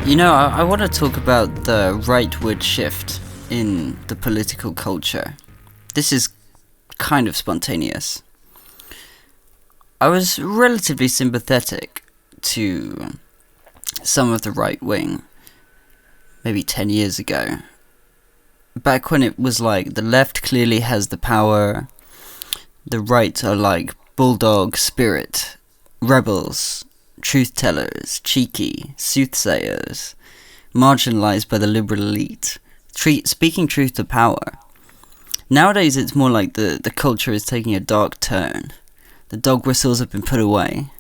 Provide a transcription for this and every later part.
I want to talk about the rightward shift in the political culture. This is kind of spontaneous. I was relatively sympathetic to some of the right wing maybe 10 years ago. Back when it was like the left clearly has the power, the right are like bulldog spirit, rebels, truth tellers, cheeky, soothsayers, marginalized by the liberal elite, speaking truth to power. Nowadays it's more like the culture is taking a dark turn. The dog whistles have been put away.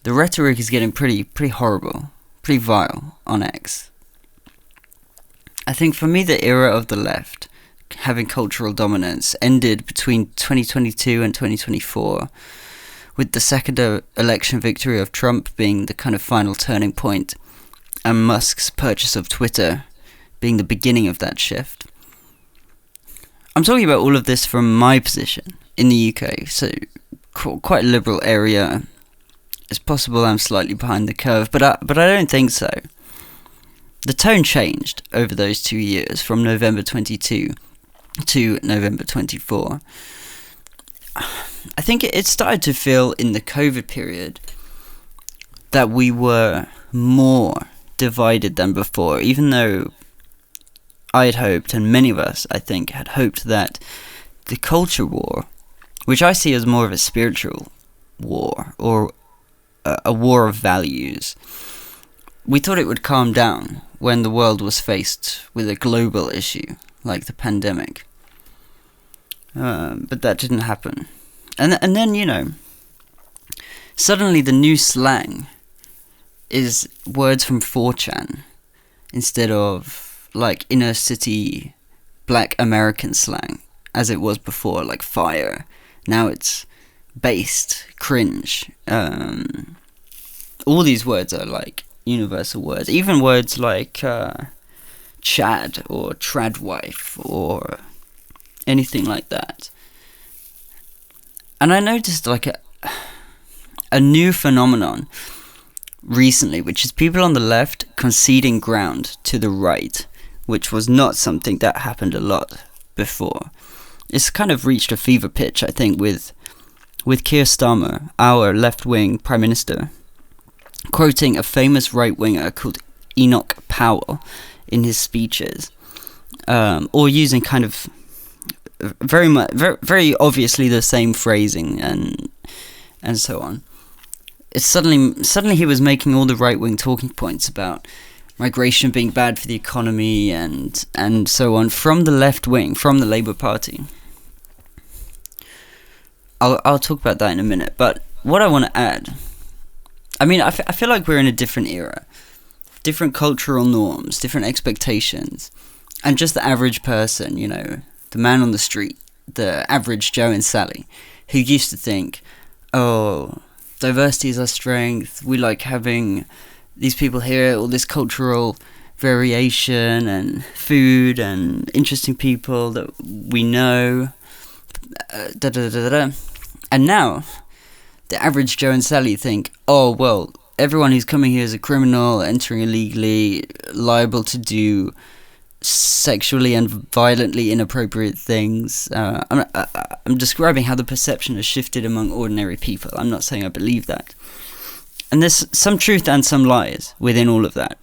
The rhetoric is getting pretty horrible, pretty vile on X. I think for me the era of the left having cultural dominance ended between 2022 and 2024, with the second election victory of Trump being the kind of final turning point, and Musk's purchase of Twitter being the beginning of that shift. I'm talking about all of this from my position in the UK, so quite a liberal area. It's possible I'm slightly behind the curve, but I don't think so. The tone changed over those 2 years, from November 22 to November 24. I think it started to feel in the COVID period that we were more divided than before, even though I had hoped, and many of us, I think, had hoped that the culture war, which I see as more of a spiritual war, or a war of values, we thought it would calm down when the world was faced with a global issue, like the pandemic. But that didn't happen. And then, suddenly the new slang is words from 4chan instead of, like, inner city black American slang, as it was before, like fire. Now it's based, cringe. All these words are, like, universal words. Even words like Chad or tradwife or anything like that. And I noticed like a new phenomenon recently, which is people on the left conceding ground to the right, which was not something that happened a lot before. It's kind of reached a fever pitch, I think, with Keir Starmer, our left-wing Prime Minister, quoting a famous right-winger called Enoch Powell in his speeches, or using kind of very obviously the same phrasing and so on. It's suddenly he was making all the right-wing talking points about migration being bad for the economy and so on from the left wing, from the Labour Party. I'll talk about that in a minute, but what I want to add, I mean, I feel like we're in a different era, different cultural norms, different expectations, and just the average person, the man on the street, the average Joe and Sally, who used to think, oh, diversity is our strength, we like having these people here, all this cultural variation and food and interesting people that we know, And now, the average Joe and Sally think, oh, well, everyone who's coming here is a criminal, entering illegally, liable to do sexually and violently inappropriate things. I'm describing how the perception has shifted among ordinary people. I'm not saying I believe that. And there's some truth and some lies within all of that.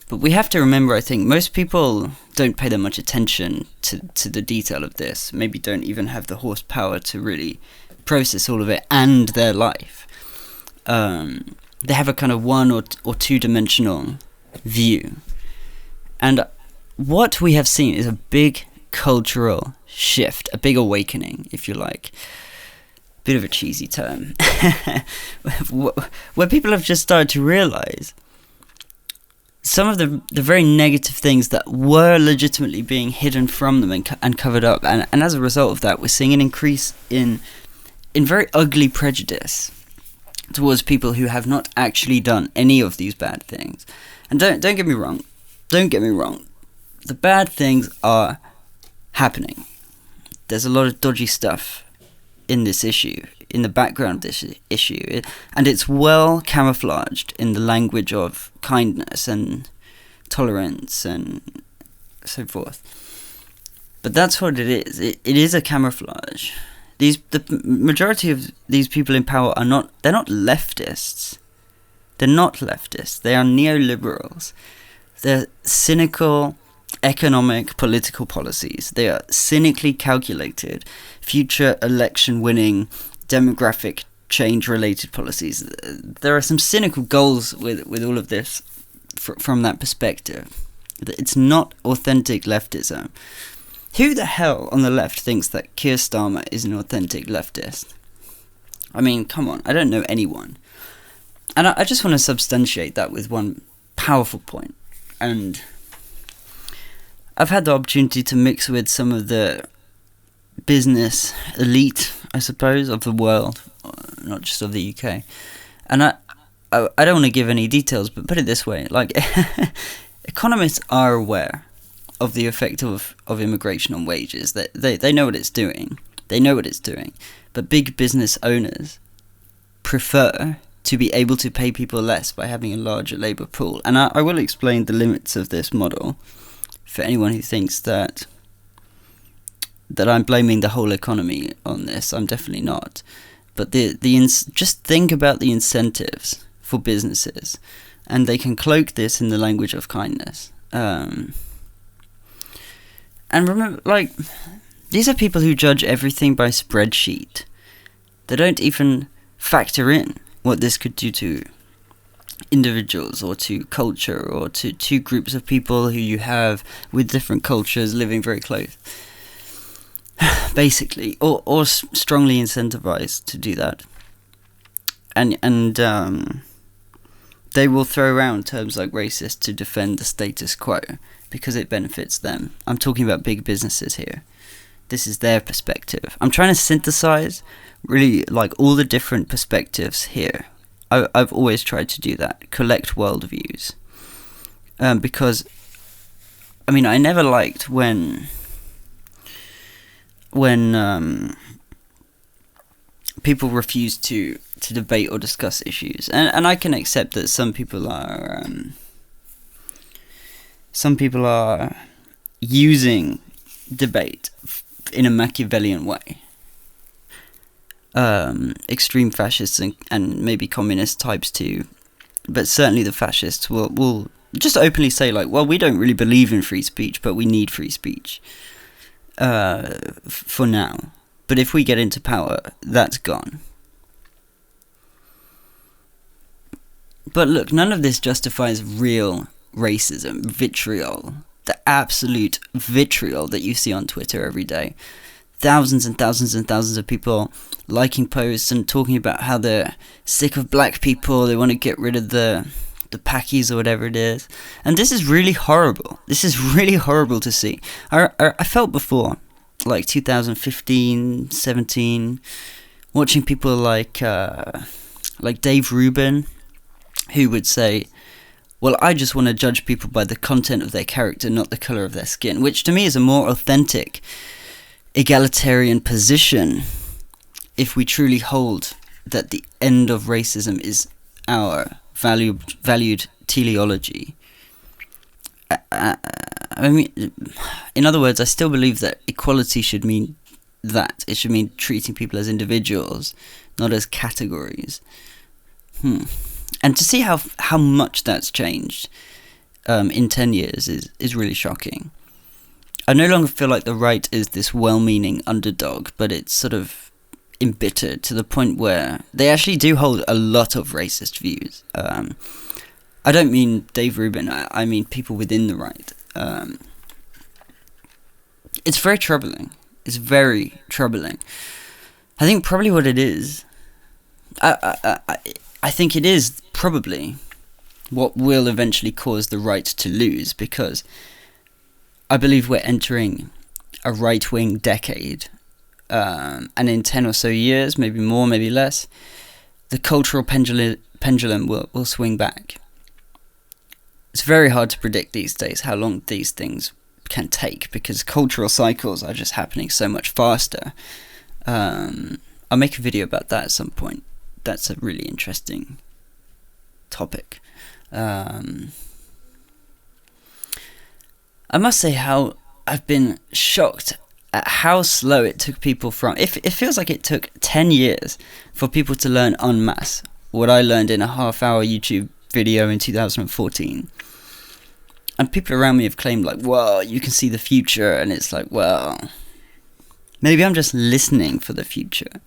But we have to remember, I think, most people don't pay that much attention to the detail of this. Maybe don't even have the horsepower to really process all of it and their life. They have a kind of one or two-dimensional view. And what we have seen is a big cultural shift, a big awakening, if you like. Bit of a cheesy term. Where people have just started to realize some of the very negative things that were legitimately being hidden from them and covered up. And as a result of that, we're seeing an increase in very ugly prejudice towards people who have not actually done any of these bad things. And don't get me wrong. The bad things are happening. There's a lot of dodgy stuff in this issue. in the background of this issue, and it's well camouflaged in the language of kindness and tolerance and so forth. But that's what it is. It is a camouflage. The majority of these people in power they're not leftists. They're not leftists. They are neoliberals. They're cynical economic political policies. They are cynically calculated future election winning demographic change related policies. There are some cynical goals with all of this from that perspective. It's not authentic leftism. Who the hell on the left thinks that Keir Starmer is an authentic leftist? I mean, come on, I don't know anyone. And I just want to substantiate that with one powerful point. And I've had the opportunity to mix with some of the business elite, I suppose, of the world, not just of the UK. And I don't want to give any details, but put it this way, like, economists are aware of the effect of immigration on wages. They know what it's doing. They know what it's doing. But big business owners prefer to be able to pay people less by having a larger labour pool. And I will explain the limits of this model for anyone who thinks that I'm blaming the whole economy on this. I'm definitely not. But just think about the incentives for businesses, and they can cloak this in the language of kindness. And remember, like, these are people who judge everything by spreadsheet. They don't even factor in what this could do to individuals or to culture or to two groups of people who you have with different cultures living very close. Basically, or strongly incentivized to do that. And they will throw around terms like racist to defend the status quo because it benefits them. I'm talking about big businesses here. This is their perspective. I'm trying to synthesize really like all the different perspectives here. I've always tried to do that, collect worldviews. Because, I mean, I never liked when people refuse to debate or discuss issues. And I can accept that some people are using debate in a Machiavellian way. Extreme fascists and maybe communist types too, but certainly the fascists will just openly say, like, well, we don't really believe in free speech, but we need free speech for now. But if we get into power, that's gone. But look, none of this justifies real racism, vitriol, the absolute vitriol that you see on Twitter every day. Thousands and thousands and thousands of people liking posts and talking about how they're sick of black people, they want to get rid of the Pakis or whatever it is. And this is really horrible. This is really horrible to see. I felt before, like 2015, 17, watching people like Dave Rubin, who would say, well, I just want to judge people by the content of their character, not the colour of their skin, which to me is a more authentic egalitarian position if we truly hold that the end of racism is our valued teleology. I mean, in other words, I still believe that equality should mean that. It should mean treating people as individuals, not as categories. And to see how much that's changed in 10 years is really shocking. I no longer feel like the right is this well-meaning underdog, but it's sort of embittered to the point where they actually do hold a lot of racist views. I don't mean Dave Rubin, I mean people within the right. It's very troubling. It's very troubling. I think probably what it is, I think it is probably what will eventually cause the right to lose, because I believe we're entering a right-wing decade, and in 10 or so years, maybe more, maybe less, the cultural pendulum will swing back. It's very hard to predict these days how long these things can take, because cultural cycles are just happening so much faster. I I'll make a video about that at some point. That's a really interesting topic. I must say how I've been shocked at how slow it took people from... It feels like it took 10 years for people to learn en masse what I learned in a half-hour YouTube video in 2014. And people around me have claimed, like, well, you can see the future, and it's like, well, maybe I'm just listening for the future.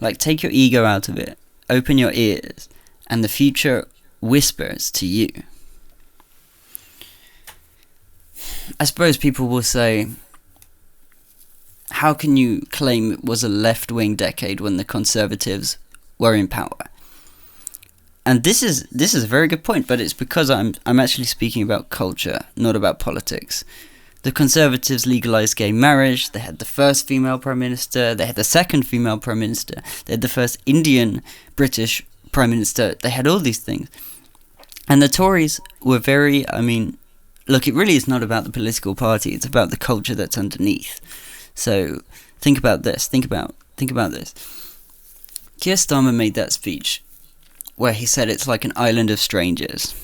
Like, take your ego out of it, open your ears, and the future whispers to you. I suppose people will say, how can you claim it was a left-wing decade when the Conservatives were in power? And this is a very good point, but it's because I'm actually speaking about culture, not about politics. The Conservatives legalized gay marriage, they had the first female Prime Minister, they had the second female Prime Minister, they had the first Indian British Prime Minister, they had all these things. And the Tories were very, look, it really is not about the political party, it's about the culture that's underneath. So, think about this, think about this. Keir Starmer made that speech where he said it's like an island of strangers.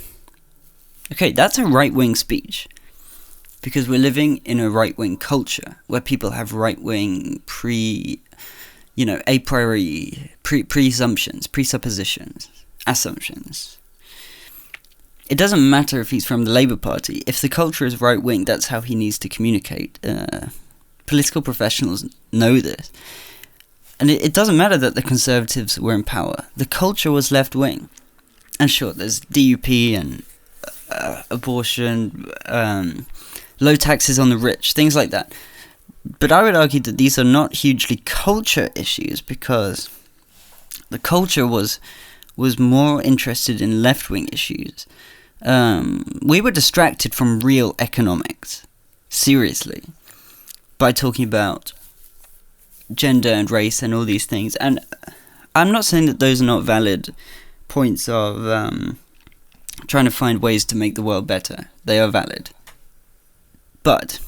Okay, that's a right-wing speech. Because we're living in a right-wing culture where people have right-wing a priori presumptions, presuppositions, assumptions. It doesn't matter if he's from the Labour Party. If the culture is right-wing, that's how he needs to communicate. Political professionals know this. And it doesn't matter that the Conservatives were in power. The culture was left-wing. And sure, there's DUP and abortion, low taxes on the rich, things like that. But I would argue that these are not hugely culture issues because the culture was more interested in left-wing issues. We were distracted from real economics, seriously, by talking about gender and race and all these things. And I'm not saying that those are not valid points of trying to find ways to make the world better. They are valid. But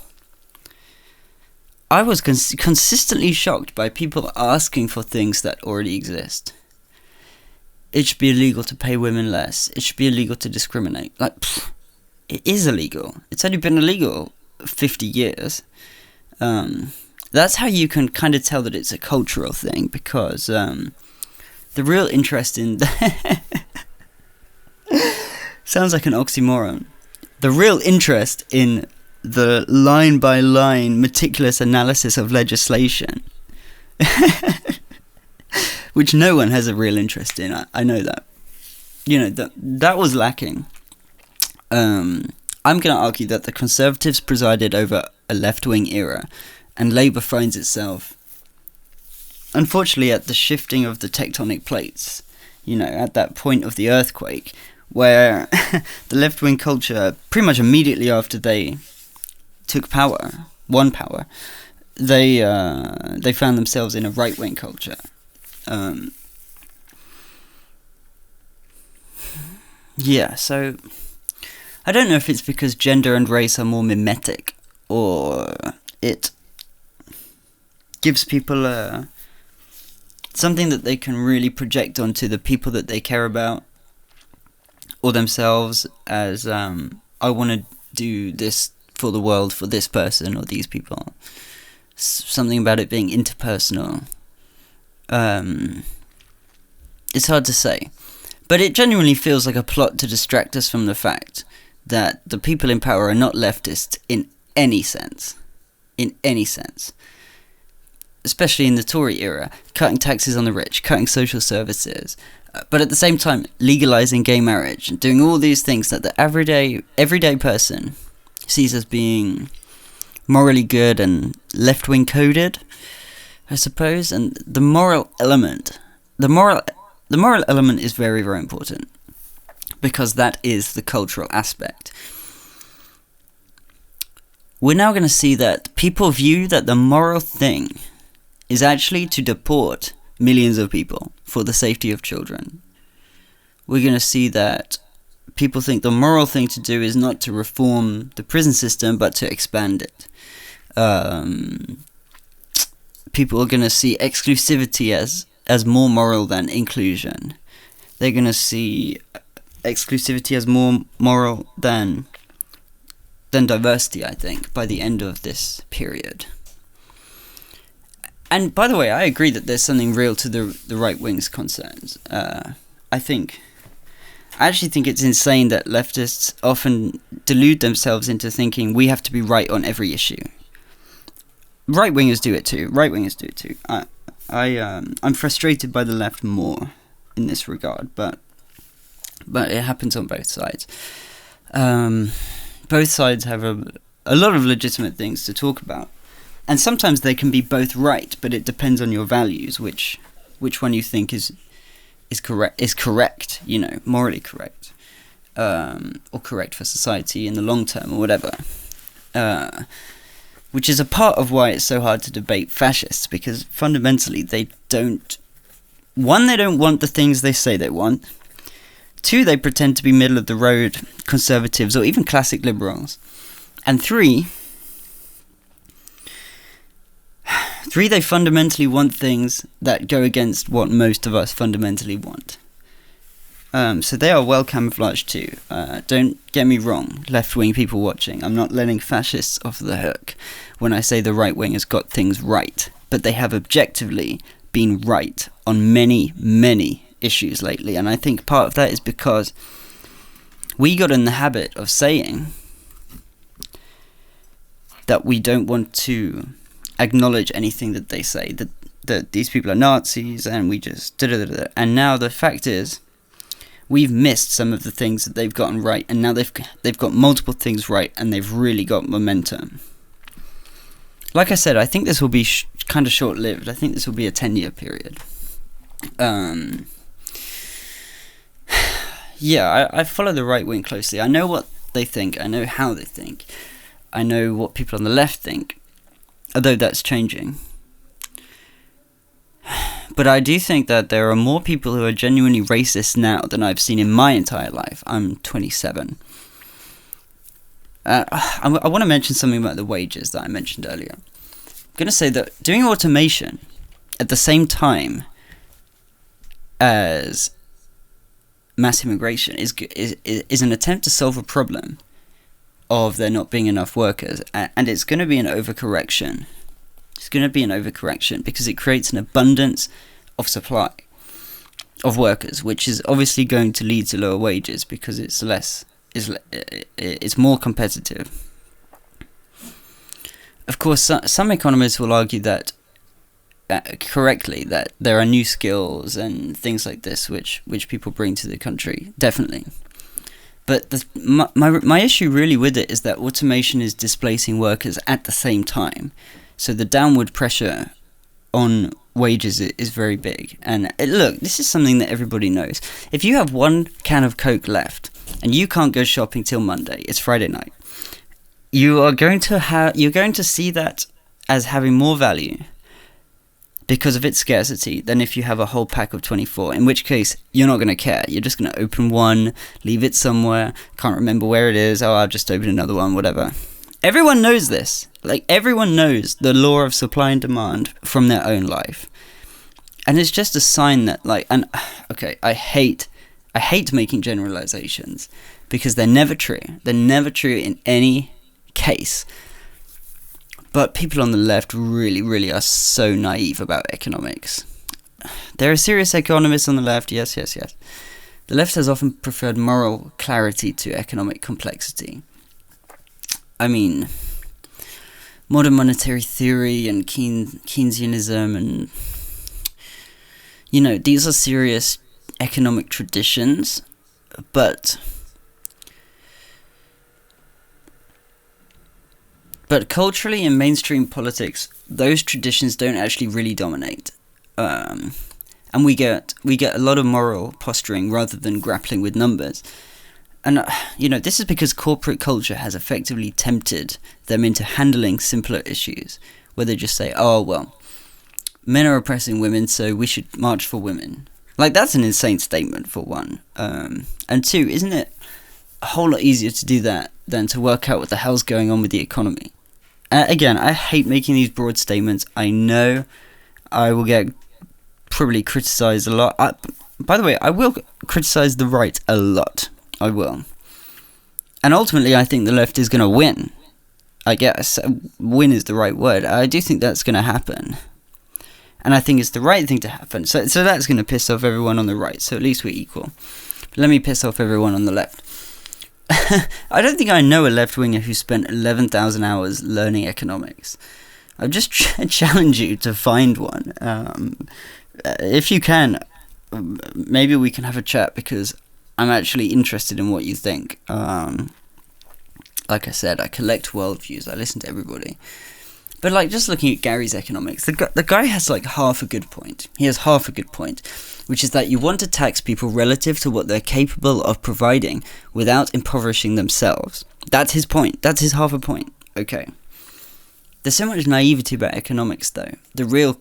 I was consistently shocked by people asking for things that already exist. It should be illegal to pay women less. It should be illegal to discriminate. Like, it is illegal. It's only been illegal 50 years. That's how you can kind of tell that it's a cultural thing, because the real interest in... sounds like an oxymoron. The real interest in the line-by-line meticulous analysis of legislation, which no one has a real interest in, I know that. That was lacking. I'm going to argue that the Conservatives presided over a left-wing era, and Labour finds itself, unfortunately, at the shifting of the tectonic plates, at that point of the earthquake, where the left-wing culture, pretty much immediately after they won power, they found themselves in a right-wing culture. So I don't know if it's because gender and race are more mimetic, or it gives people something that they can really project onto the people that they care about, or themselves, as I want to do this for the world, for this person or these people. Something about it being interpersonal. It's hard to say. But it genuinely feels like a plot to distract us from the fact that the people in power are not leftist in any sense. In any sense. Especially in the Tory era. Cutting taxes on the rich, cutting social services. But at the same time, legalizing gay marriage, and doing all these things that the everyday person sees as being morally good and left-wing coded, I suppose. And the moral element is very, very important, because that is the cultural aspect. We're now going to see that people view that the moral thing is actually to deport millions of people for the safety of children. We're going to see that people think the moral thing to do is not to reform the prison system, but to expand it. people are going to see exclusivity as more moral than inclusion. They're going to see exclusivity as more moral than diversity, I think, by the end of this period. And by the way, I agree that there's something real to the right wing's concerns. I actually think it's insane that leftists often delude themselves into thinking we have to be right on every issue. Right wingers do it too. I'm frustrated by the left more in this regard, but it happens on both sides. Both sides have a lot of legitimate things to talk about, and sometimes they can be both right, but it depends on your values, which one you think is correct, morally correct, or correct for society in the long term or whatever. Which is a part of why it's so hard to debate fascists, because fundamentally they don't want the things they say they want. 2, they pretend to be middle-of-the-road conservatives or even classic liberals. And 3, they fundamentally want things that go against what most of us fundamentally want. So they are well camouflaged too. Don't get me wrong, left-wing people watching. I'm not letting fascists off the hook when I say the right wing has got things right. But they have objectively been right on many, many issues lately. And I think part of that is because we got in the habit of saying that we don't want to acknowledge anything that they say, that these people are Nazis, and we just da-da-da-da. And now the fact is, we've missed some of the things that they've gotten right, and now they've got multiple things right, and they've really got momentum. Like I said, I think this will be kind of short-lived. I think this will be a 10-year period. Yeah, I follow the right wing closely. I know what they think. I know how they think. I know what people on the left think, although that's changing. But I do think that there are more people who are genuinely racist now than I've seen in my entire life. I'm 27. I want to mention something about the wages that I mentioned earlier. I'm going to say that doing automation at the same time as mass immigration is an attempt to solve a problem of there not being enough workers, and it's going to be an overcorrection. It's going to be an overcorrection because it creates an abundance of supply of workers, which is obviously going to lead to lower wages because it's more competitive. Of course, some economists will argue that correctly that there are new skills and things like this which people bring to the country, definitely. But my issue really with it is that automation is displacing workers at the same time. So the downward pressure on wages is very big. And look, this is something that everybody knows. If you have one can of Coke left and you can't go shopping till Monday, it's Friday night, you're going to see that as having more value because of its scarcity than if you have a whole pack of 24, in which case you're not going to care. You're just going to open one, leave it somewhere, can't remember where it is, I'll just open another one, whatever. Everyone knows this. Like, everyone knows the law of supply and demand from their own life. And it's just a sign that, I hate making generalizations because they're never true. They're never true in any case. But people on the left really, really are so naive about economics. There are serious economists on the left, yes. The left has often preferred moral clarity to economic complexity. I mean, modern monetary theory and Keynesianism and, these are serious economic traditions, but culturally in mainstream politics, those traditions don't actually really dominate. And we get a lot of moral posturing rather than grappling with numbers. And, this is because corporate culture has effectively tempted them into handling simpler issues, where they just say, oh, well, men are oppressing women, so we should march for women. Like, that's an insane statement, for one. And two, isn't it a whole lot easier to do that than to work out what the hell's going on with the economy? Again, I hate making these broad statements. I know I will get probably criticised a lot. By the way, I will criticise the right a lot. I will. And ultimately, I think the left is going to win. I guess. Win is the right word. I do think that's going to happen. And I think it's the right thing to happen. So that's going to piss off everyone on the right. So at least we're equal. But let me piss off everyone on the left. I don't think I know a left-winger who spent 11,000 hours learning economics. I just challenge you to find one. If you can, maybe we can have a chat, because I'm actually interested in what you think. Like I said, I collect worldviews. I listen to everybody. But like, just looking at Gary's economics, the guy has like half a good point. He has half a good point, which is that you want to tax people relative to what they're capable of providing without impoverishing themselves. That's his point. That's his half a point. Okay. There's so much naivety about economics, though. The real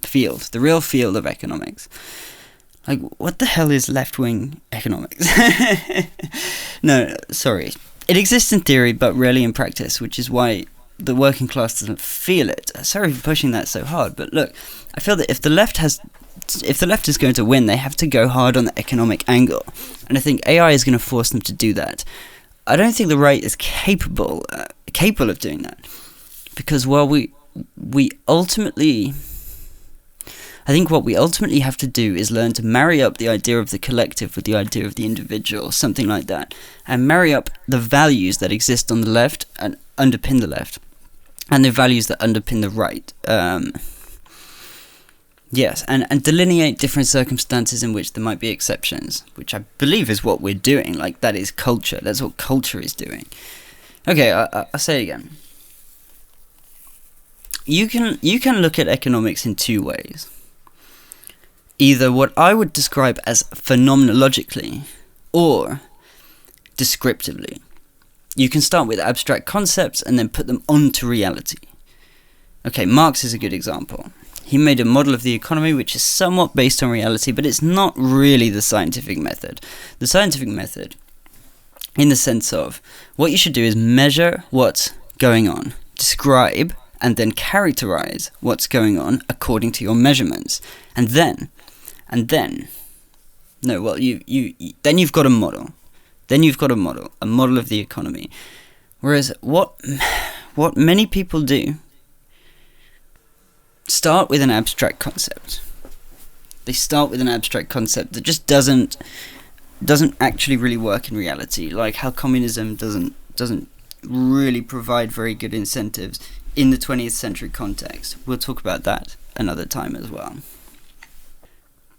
field, the real field of economics. Like, what the hell is left-wing economics? No, sorry. It exists in theory, but rarely in practice, which is why the working class doesn't feel it. Sorry for pushing that so hard, but look, I feel that if the left is going to win, they have to go hard on the economic angle, and I think AI is going to force them to do that. I don't think the right is capable of doing that, because I think what we ultimately have to do is learn to marry up the idea of the collective with the idea of the individual, something like that, and marry up the values that exist on the left and underpin the left, and the values that underpin the right. Yes, and delineate different circumstances in which there might be exceptions, which I believe is what we're doing. Like, that is culture. That's what culture is doing. Okay, I'll say it again. You can look at economics in two ways. Either what I would describe as phenomenologically, or descriptively. You can start with abstract concepts and then put them onto reality. Okay, Marx is a good example. He made a model of the economy which is somewhat based on reality, but it's not really the scientific method. The scientific method, in the sense of, what you should do is measure what's going on, describe, and then characterize what's going on according to your measurements. Then you've got a model. Then you've got a model of the economy. Whereas what many people do, start with an abstract concept. They start with an abstract concept that just doesn't actually really work in reality. Like how communism doesn't really provide very good incentives in the 20th century context. We'll talk about that another time as well.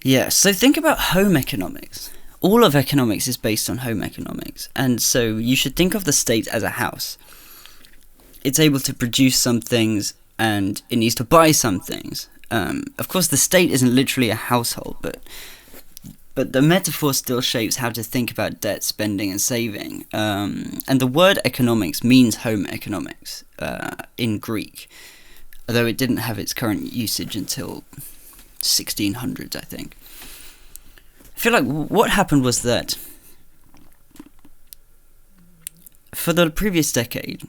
Yeah, so think about home economics. All of economics is based on home economics, and so you should think of the state as a house. It's able to produce some things, and it needs to buy some things. Of course, the state isn't literally a household, but the metaphor still shapes how to think about debt, spending, and saving. And the word economics means home economics in Greek, although it didn't have its current usage until 1600s, I think. I feel like what happened was that for the previous decade,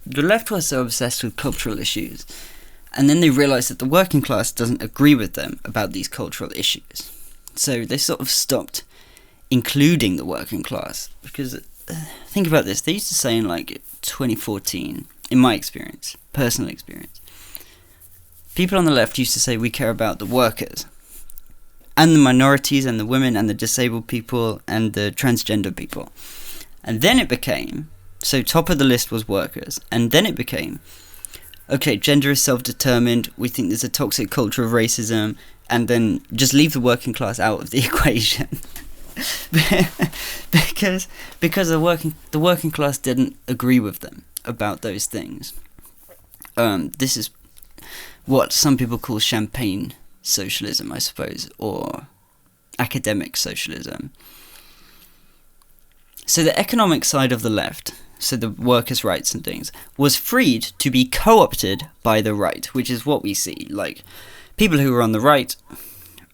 the left was so obsessed with cultural issues, and then they realised that the working class doesn't agree with them about these cultural issues. So they sort of stopped including the working class, because think about this, they used to say in like 2014, in my experience, personal experience, people on the left used to say we care about the workers, and the minorities, and the women, and the disabled people, and the transgender people. And then it became, so top of the list was workers, and then it became, okay, gender is self-determined, we think there's a toxic culture of racism, and then just leave the working class out of the equation. because the working class didn't agree with them about those things. This is what some people call champagne socialism, I suppose, or academic socialism. So the economic side of the left, so the workers' rights and things, was freed to be co-opted by the right, which is what we see. Like, people who are on the right,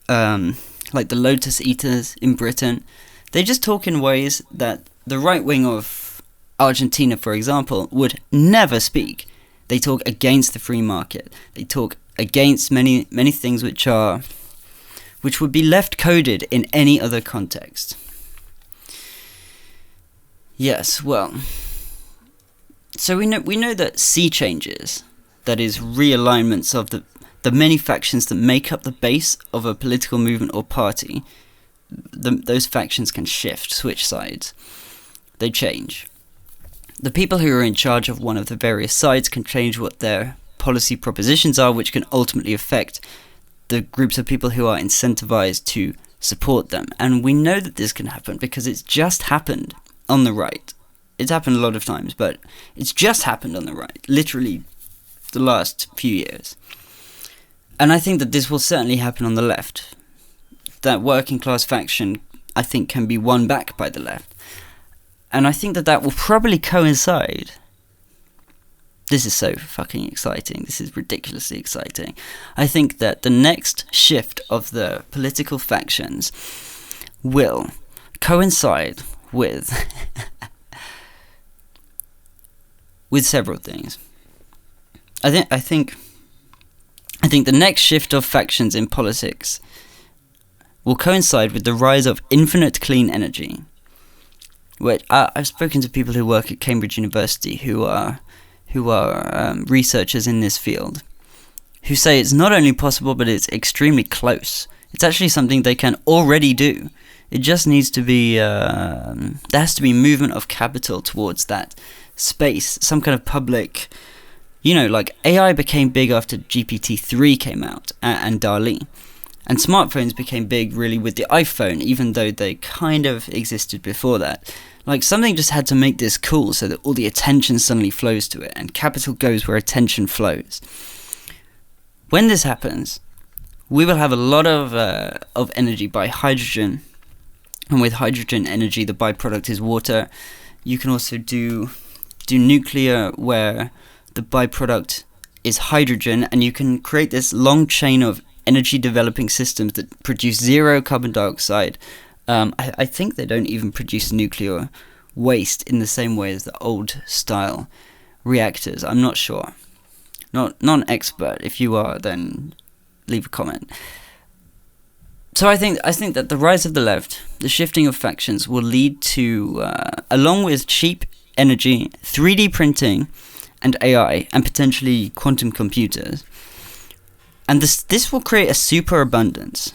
like the Lotus Eaters in Britain, they just talk in ways that the right wing of Argentina, for example, would never speak. They talk against the free market. They talk against many things which would be left coded in any other context. Yes, well, so we know that sea changes, that is, realignments of the many factions that make up the base of a political movement or party, those factions can switch sides. They change. The people who are in charge of one of the various sides can change what their policy propositions are, which can ultimately affect the groups of people who are incentivized to support them. And we know that this can happen because it's just happened on the right. It's happened a lot of times, but it's just happened on the right, literally the last few years. And I think that this will certainly happen on the left. That working class faction, I think, can be won back by the left. And I think that will probably coincide. This is so fucking exciting. This is ridiculously exciting. I think that the next shift of the political factions will coincide with with several things. I think the next shift of factions in politics will coincide with the rise of infinite clean energy. Which I've spoken to people who work at Cambridge University who are researchers in this field, who say it's not only possible, but it's extremely close. It's actually something they can already do. It just needs to be, there has to be movement of capital towards that space, some kind of public, like AI became big after GPT-3 came out, and DALL-E. And smartphones became big really with the iPhone, even though they kind of existed before that. Like, something just had to make this cool so that all the attention suddenly flows to it, and capital goes where attention flows. When this happens, we will have a lot of energy by hydrogen, and with hydrogen energy, the byproduct is water. You can also do nuclear, where the byproduct is hydrogen, and you can create this long chain of energy developing systems that produce zero carbon dioxide. I think they don't even produce nuclear waste in the same way as the old style reactors. I'm not sure. Not an expert. If you are, then leave a comment. So I think that the rise of the left, the shifting of factions, will lead to, along with cheap energy, 3D printing, and AI, and potentially quantum computers. And this will create a superabundance.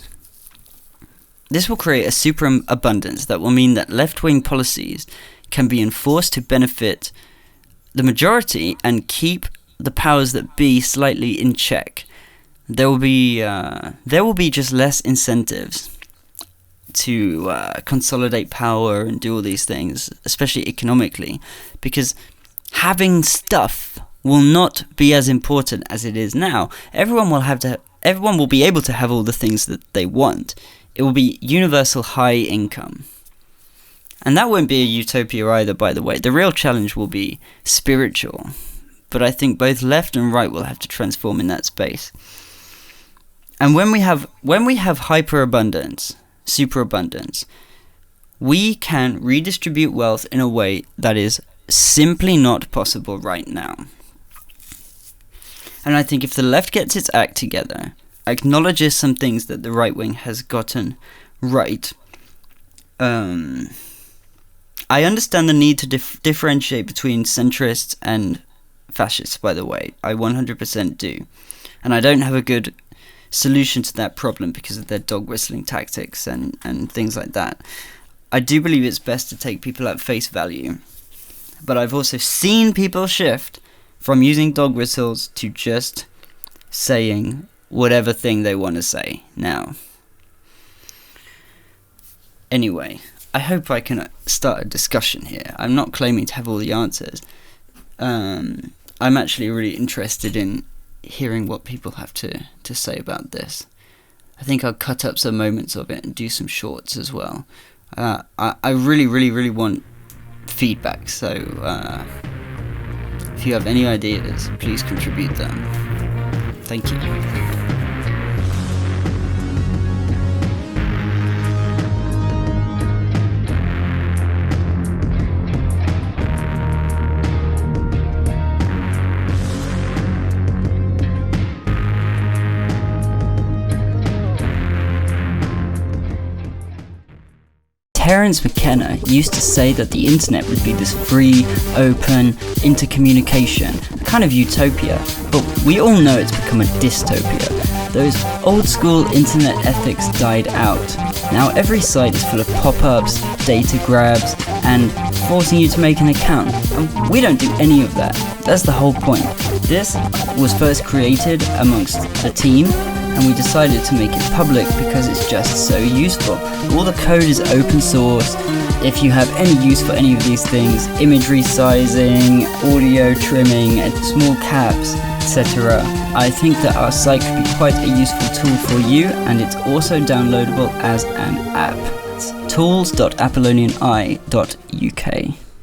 This will create a superabundance that will mean that left-wing policies can be enforced to benefit the majority and keep the powers that be slightly in check. There will be just less incentives to consolidate power and do all these things, especially economically, because having stuff will not be as important as it is now. Everyone will be able to have all the things that they want. It will be universal high income. And that won't be a utopia either, by the way. The real challenge will be spiritual. But I think both left and right will have to transform in that space. And when we have hyperabundance, superabundance, we can redistribute wealth in a way that is simply not possible right now. And I think if the left gets its act together, acknowledges some things that the right wing has gotten right, I understand the need to differentiate between centrists and fascists, by the way. I 100% do. And I don't have a good solution to that problem because of their dog whistling tactics and things like that. I do believe it's best to take people at face value. But I've also seen people shift from using dog whistles to just saying whatever thing they want to say now. Anyway, I hope I can start a discussion here. I'm not claiming to have all the answers. I'm actually really interested in hearing what people have to say about this. I think I'll cut up some moments of it and do some shorts as well. I really, really, really want feedback, so if you have any ideas, please contribute them. Thank you. Terence McKenna used to say that the internet would be this free, open, intercommunication, a kind of utopia, but we all know it's become a dystopia. Those old school internet ethics died out. Now every site is full of pop-ups, data grabs, and forcing you to make an account, and we don't do any of that. That's the whole point. This was first created amongst the team, and we decided to make it public because it's just so useful. All the code is open source. If you have any use for any of these things, imagery sizing, audio trimming, and small caps, etc., I think that our site could be quite a useful tool for you, and it's also downloadable as an app. It's tools.apolloniani.uk.